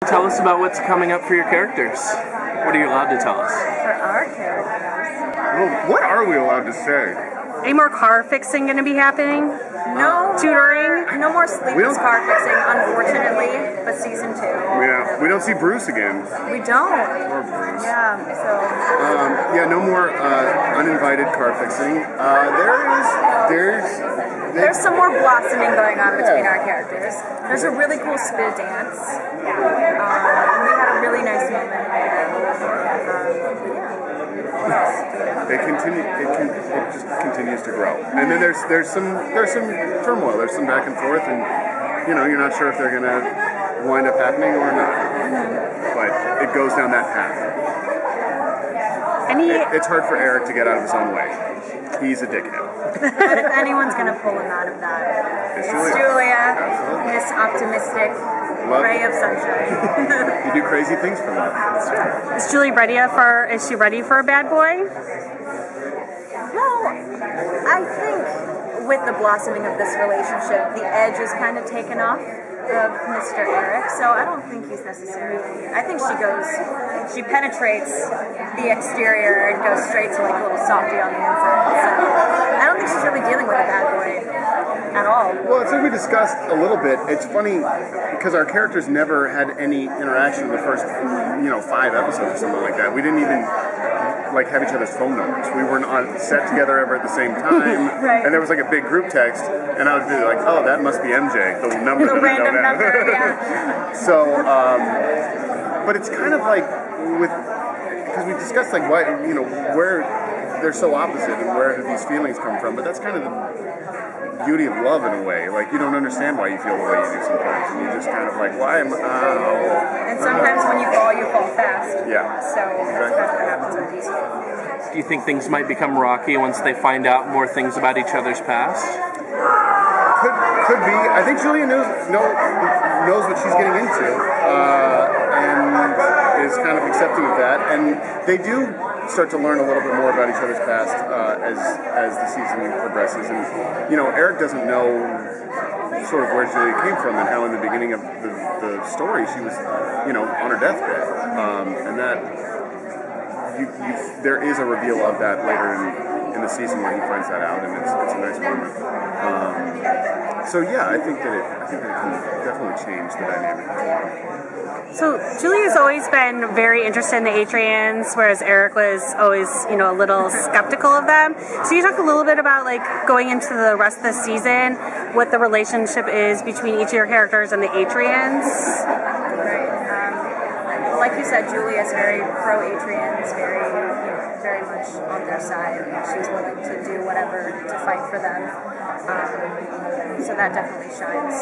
Tell us about what's coming up for your characters. What are you allowed to tell us? For our characters? Well, what are we allowed to say? Any more car fixing going to be happening? No tutoring? No more sleepless car fixing, unfortunately, but season 2. Yeah, we don't see Bruce again. We don't. Or Bruce. Yeah, so... Yeah, no more uninvited car fixing. There's some more blossoming going on between our characters. There's a really cool spit dance. We had a really nice moment there. It just continues to grow. And then there's some turmoil. There's some back and forth, and you're not sure if they're gonna wind up happening or not. But it goes down that path. It's hard for Eric to get out of his own way. He's a dickhead. But if anyone's gonna pull him out of that, it's Julia. Miss Optimistic ray of sunshine. You do crazy things for love. Is Julie ready for a bad boy? Well, I think with the blossoming of this relationship, the edge is kind of taken off of Mr. Eric, so I don't think he's necessarily... I think she penetrates the exterior and goes straight to like a little softy on the inside, so I don't think she's really dealing with a bad boy at all. Well, it's like we discussed a little bit. It's funny because our characters never had any interaction in the first 5 episodes or something like that. We didn't even have each other's phone numbers. We weren't on set together ever at the same time. Right. And there was like a big group text, and I would be like, oh, that must be MJ, the number. The random number, yeah. So, but it's kind of like because we discussed why, where they're so opposite and where these feelings come from, but that's kind of the beauty of love in a way. Like, you don't understand why you feel the way you do sometimes, and you're just kind of like, why am I? And sometimes when you fall fast. Yeah. So that's kind of what happens with these people. Do you think things might become rocky once they find out more things about each other's past? Could be. I think Julia knows what she's getting into, and is kind of accepting of that. And they do start to learn a little bit more about each other's past as the season progresses. And Eric doesn't know sort of where Julia came from and how in the beginning of the story she was, on her deathbed, and that there is a reveal of that later in the season where he finds that out, and it's a nice moment. So yeah, I think that it can definitely change the dynamic. So Julia's always been very interested in the Atrians, whereas Eric was always, a little skeptical of them. So you talk a little bit about going into the rest of the season, what the relationship is between each of your characters and the Atrians. Right. Like you said, Julia's very pro-Atrians, very much on their side. She's willing to do whatever to fight for them. So that definitely shines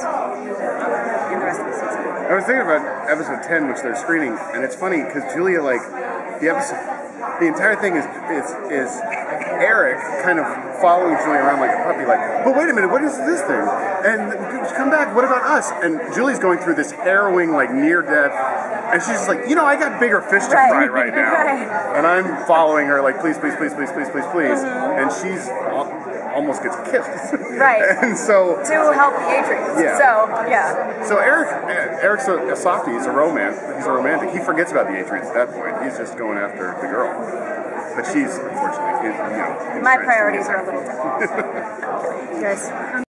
in the rest of the season. I was thinking about episode 10, which they're screening, and it's funny because Julia, the entire thing is Eric kind of following Julia around like a puppy, but wait a minute, what is this thing? And come back, what about us? And Julie's going through this harrowing, near death, and she's just like, I got bigger fish to fry right now. Right. And I'm following her please, please, please, please, please, please, please. And she's almost gets killed. Right. And so... To help the Atrians. Yeah. So, yeah. So Eric's a softie, he's a romantic. He forgets about the Atrians at that point. He's just going after the girl. But she's, unfortunately, My priorities are a little different. Yes.